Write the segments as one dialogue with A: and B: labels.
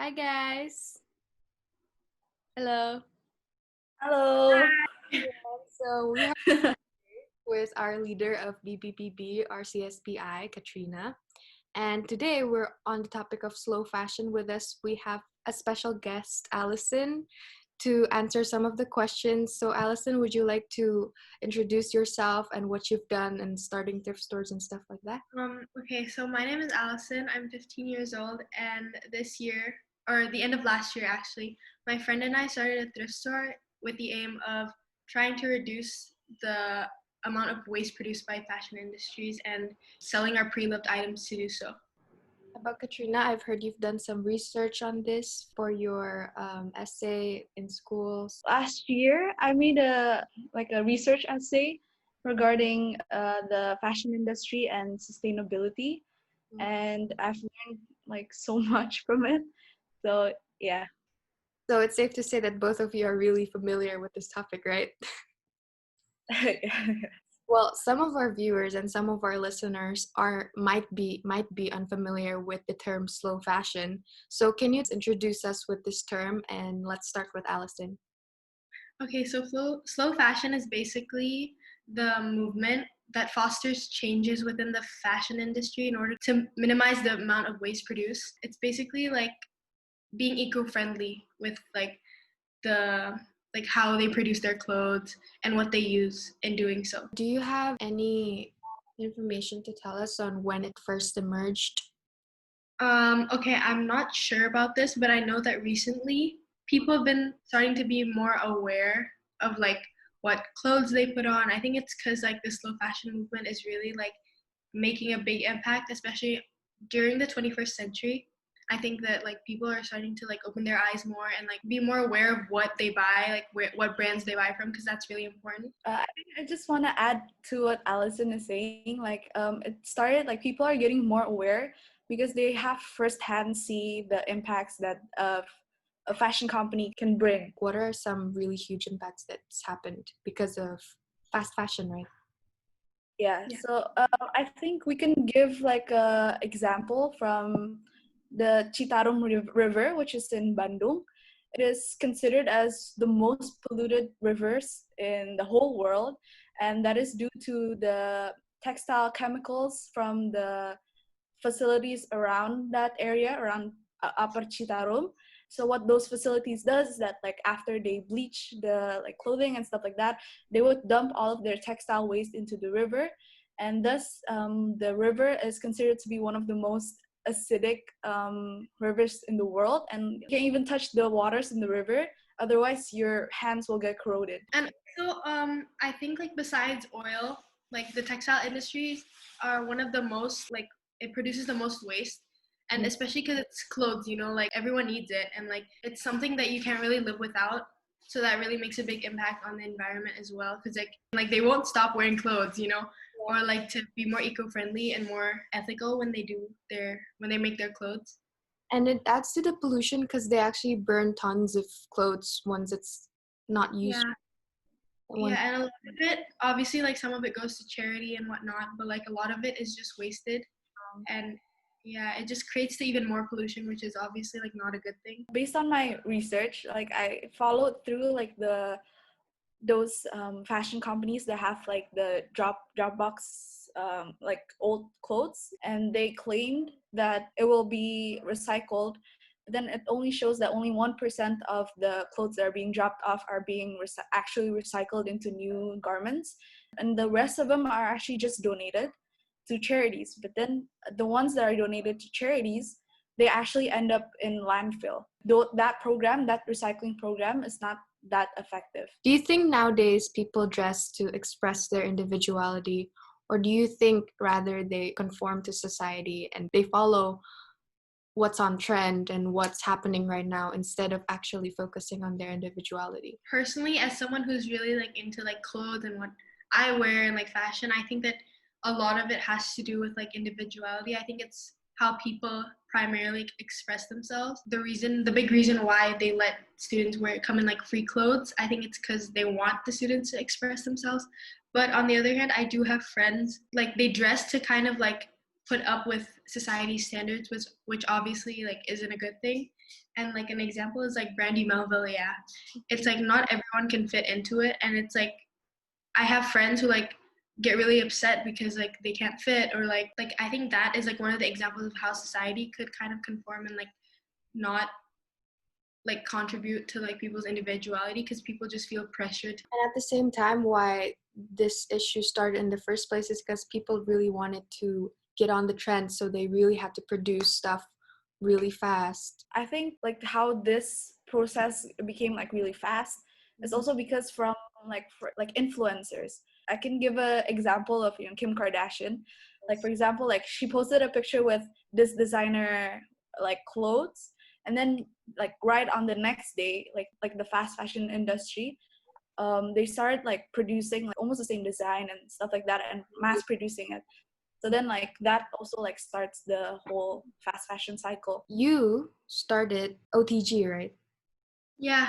A: Hi guys. Hello.
B: Hello.
A: So we have with our leader of BBPB, our CSPI, Katrina. And today we're on the topic of slow fashion. With us, we have a special guest, Allison, to answer some of the questions. So Allison, would you like to introduce yourself and what you've done and starting thrift stores and stuff like that?
C: Okay, so my name is Allison. I'm 15 years old, and this year, or the end of last year actually, my friend and I started a thrift store with the aim of trying to reduce the amount of waste produced by fashion industries and selling our pre-loved items to do so.
A: About Katrina, I've heard you've done some research on this for your essay in schools.
B: Last year, I made a research essay regarding the fashion industry and sustainability, and I've learned so much from it. So yeah.
A: So it's safe to say that both of you are really familiar with this topic, right? Well, some of our viewers and some of our listeners might be unfamiliar with the term slow fashion. So can you introduce us with this term, and let's start with Allison.
C: Okay, so slow fashion is basically the movement that fosters changes within the fashion industry in order to minimize the amount of waste produced. It's basically like being eco-friendly with the how they produce their clothes and what they use in doing so.
A: Do you have any information to tell us on when it first emerged?
C: Okay, I'm not sure about this, but I know that recently people have been starting to be more aware of what clothes they put on. I think it's because the slow fashion movement is really making a big impact, especially during the 21st century. I think that people are starting to open their eyes more and be more aware of what they buy, what brands they buy from, because that's really important.
B: I think I just want to add to what Allison is saying. It started people are getting more aware because they have firsthand see the impacts that a fashion company can bring.
A: What are some really huge impacts that's happened because of fast fashion, right?
B: Yeah. So I think we can give a example from the Citarum River, which is in Bandung. It is considered as the most polluted rivers in the whole world, and that is due to the textile chemicals from the facilities around that area, around Upper Citarum. So what those facilities does is that after they bleach the clothing and stuff like that, they would dump all of their textile waste into the river, and thus the river is considered to be one of the most acidic rivers in the world, and you can't even touch the waters in the river, otherwise your hands will get corroded.
C: And so I think besides oil, the textile industries are one of the most it produces the most waste, and especially because it's clothes, everyone needs it, and it's something that you can't really live without. So that really makes a big impact on the environment as well, because they won't stop wearing clothes, or to be more eco-friendly and more ethical when they make their clothes.
A: And it adds to the pollution because they actually burn tons of clothes once it's not used.
C: Yeah, and a lot of it, obviously, some of it goes to charity and whatnot, but a lot of it is just wasted, and yeah, it just creates even more pollution, which is obviously not a good thing.
B: Based on my research, I followed through those fashion companies that have the drop box old clothes, and they claimed that it will be recycled. Then it only shows that only 1% of the clothes that are being dropped off are being actually recycled into new garments, and the rest of them are actually just donated to charities. But then the ones that are donated to charities, they actually end up in landfill. Though that recycling program is not that effective.
A: Do you think nowadays people dress to express their individuality, or do you think rather they conform to society and they follow what's on trend and what's happening right now instead of actually focusing on their individuality?
C: Personally, as someone who's really into clothes and what I wear and fashion, I think that a lot of it has to do with individuality. I think it's how people primarily express themselves. The big reason why they let students come in free clothes, I think it's because they want the students to express themselves. But on the other hand, I do have friends they dress to kind of put up with society standards, which obviously like isn't a good thing. And like an example is like Brandy Melville. Yeah, it's like not everyone can fit into it, and it's like I have friends who like get really upset because like they can't fit, or like I think that is like one of the examples of how society could kind of conform and like not like contribute to like people's individuality because people just feel pressured.
A: And at the same time, why this issue started in the first place is because people really wanted to get on the trend, so they really had to produce stuff really fast.
B: I think like how this process became like really fast is also because from like influencers. I can give a example of Kim Kardashian. Like for example, like she posted a picture with this designer like clothes, and then like right on the next day, like the fast fashion industry, they started like producing like almost the same design and stuff like that and mass producing it. So then like that also like starts the whole fast fashion cycle.
A: You started OTG, right?
C: Yeah,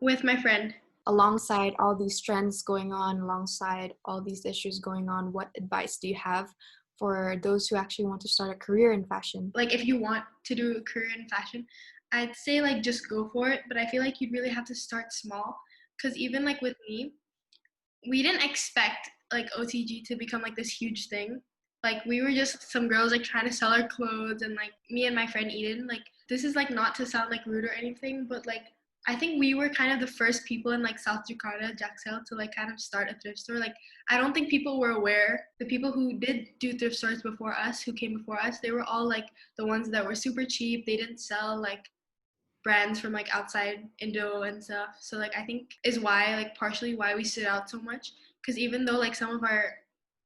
C: with my friend.
A: Alongside all these trends going on, alongside all these issues going on, what advice do you have for those who actually want to start a career in fashion?
C: Like if you want to do a career in fashion, I'd say like just go for it, but I feel like you'd really have to start small, because even like with me, we didn't expect like OTG to become like this huge thing. Like we were just some girls like trying to sell our clothes, and like me and my friend Eden, like this is like not to sound like rude or anything, but like I think we were kind of the first people in like South Jakarta, Jaksel, to like kind of start a thrift store. Like I don't think people were aware. The people who did do thrift stores before us, who came before us, they were all like the ones that were super cheap. They didn't sell like brands from like outside Indo and stuff. So like I think is why like partially why we stood out so much, because even though like some of our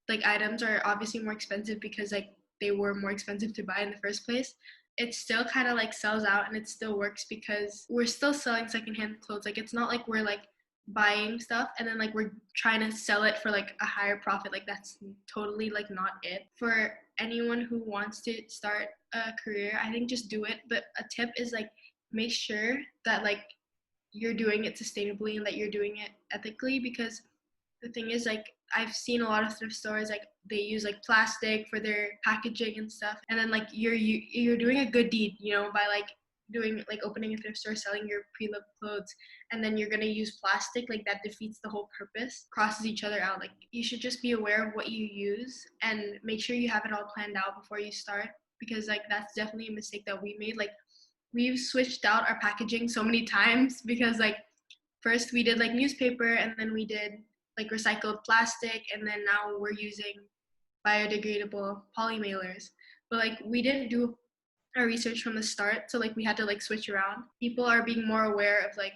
C: like items are obviously more expensive because like they were more expensive to buy in the first place, it still kind of like sells out and it still works because we're still selling secondhand clothes. Like it's not like we're like buying stuff and then like we're trying to sell it for like a higher profit. Like that's totally like not it. For anyone who wants to start a career, I think just do it. But a tip is like make sure that like you're doing it sustainably and that you're doing it ethically, because the thing is like I've seen a lot of thrift stores like they use like plastic for their packaging and stuff, and then like you're doing a good deed, you know, by like doing like opening a thrift store, selling your pre-loved clothes, and then you're gonna use plastic. Like that defeats the whole purpose, crosses each other out. Like you should just be aware of what you use and make sure you have it all planned out before you start, because like that's definitely a mistake that we made. Like we've switched out our packaging so many times because like first we did like newspaper, and then we did like recycled plastic, and then now we're using biodegradable poly mailers. But like we didn't do our research from the start, so like we had to like switch around. People are being more aware of like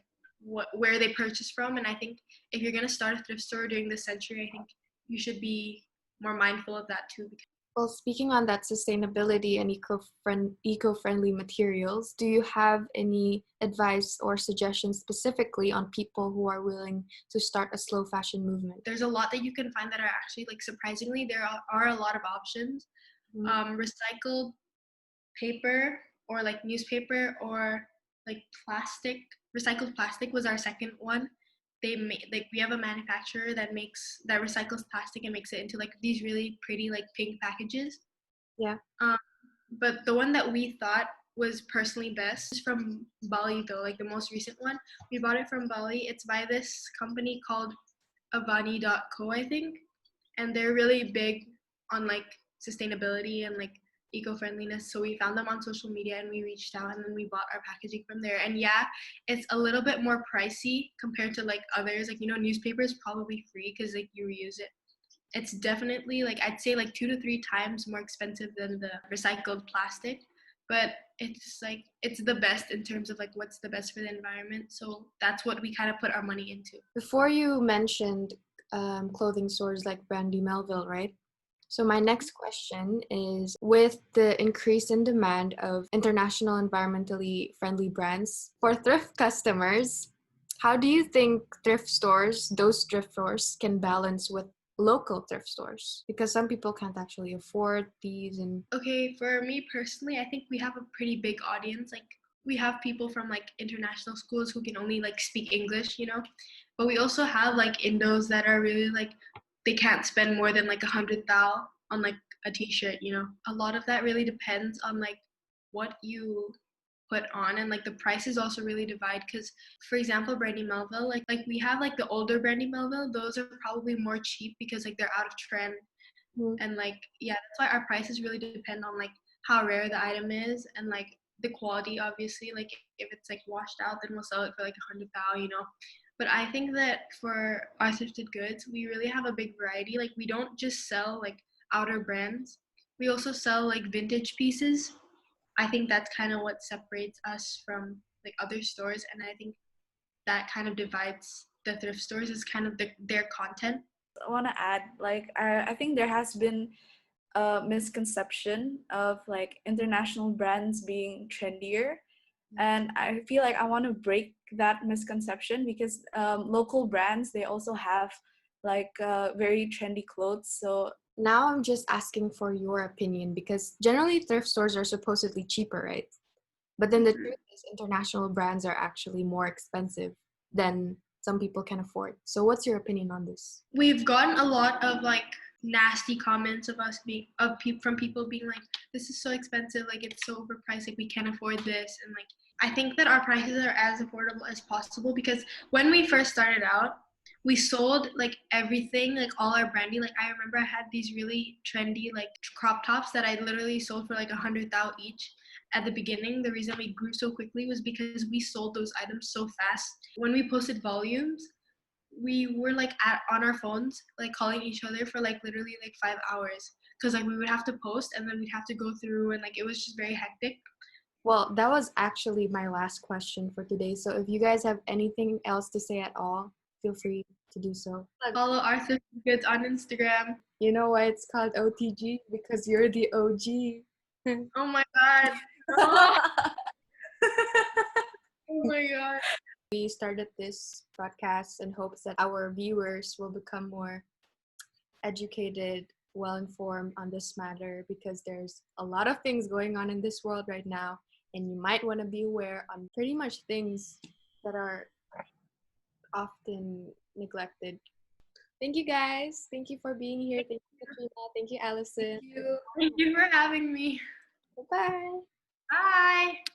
C: where they purchase from, and I think if you're going to start a thrift store during this century, I think you should be more mindful of that too.
A: Well, speaking on that sustainability and eco-friendly materials, do you have any advice or suggestions specifically on people who are willing to start a slow fashion movement?
C: There's a lot that you can find that are actually like surprisingly there are a lot of options. Recycled paper or like newspaper or like plastic. Recycled plastic was our second one. They make like we have a manufacturer that recycles plastic and makes it into like these really pretty like pink packages.
A: Yeah.
C: But the one that we thought was personally best is from Bali though, like the most recent one. We bought it from Bali. It's by this company called Avani.co, I think. And they're really big on like sustainability and like eco-friendliness. So we found them on social media and we reached out, and then we bought our packaging from there. And yeah, it's a little bit more pricey compared to like others. Like, you know, newspaper is probably free because like you reuse it. It's definitely like I'd say like 2 to 3 times more expensive than the recycled plastic, but it's like it's the best in terms of like what's the best for the environment. So that's what we kind of put our money into.
A: Before you mentioned clothing stores like Brandy Melville, right? So my next question is, with the increase in demand of international environmentally friendly brands for thrift customers, how do you think those thrift stores can balance with local thrift stores? Because some people can't actually afford these. And
C: okay, for me personally, I think we have a pretty big audience. Like we have people from like international schools who can only like speak English, you know, but we also have like Indos that are really like they can't spend more than like 100 thou on like a t-shirt, you know. A lot of that really depends on like what you put on, and like the prices also really divide, because for example Brandy Melville, like we have like the older Brandy Melville, those are probably more cheap because like they're out of trend. And like, yeah, that's why our prices really depend on like how rare the item is, and like the quality. Obviously, like if it's like washed out, then we'll sell it for like 100,000, you know. But I think that for our thrifted goods, we really have a big variety. Like we don't just sell like outer brands, we also sell like vintage pieces. I think that's kind of what separates us from like other stores, and I think that kind of divides the thrift stores, is kind of their content.
B: I want to add, like, I think there has been a misconception of like international brands being trendier. And I feel like I want to break that misconception, because local brands, they also have like very trendy clothes. So
A: Now I'm just asking for your opinion, because generally thrift stores are supposedly cheaper, right? But then the truth is international brands are actually more expensive than some people can afford. So what's your opinion on this?
C: We've gotten a lot of like nasty comments of us being from people being like, this is so expensive, like it's so overpriced, like we can't afford this. And like I think that our prices are as affordable as possible, because when we first started out, we sold like everything, like all our brandy. Like I remember I had these really trendy like crop tops that I literally sold for like 100,000 each. At the beginning, the reason we grew so quickly was because we sold those items so fast. When we posted volumes, we were like on our phones, like calling each other for like literally like 5 hours, because like we would have to post and then we'd have to go through, and like it was just very hectic.
A: Well, that was actually my last question for today. So if you guys have anything else to say at all, feel free to do so.
C: Follow Our Thrifted Goods on Instagram.
A: You know why it's called OTG? Because you're the OG.
C: Oh my god. Oh, oh my god.
A: We started this podcast in hopes that our viewers will become more educated, well-informed on this matter, because there's a lot of things going on in this world right now, and you might want to be aware on pretty much things that are often neglected. Thank you guys. Thank you for being here. Thank you, Katrina. Thank you, Allison.
C: Thank you for having me.
A: Bye-bye.
C: Bye.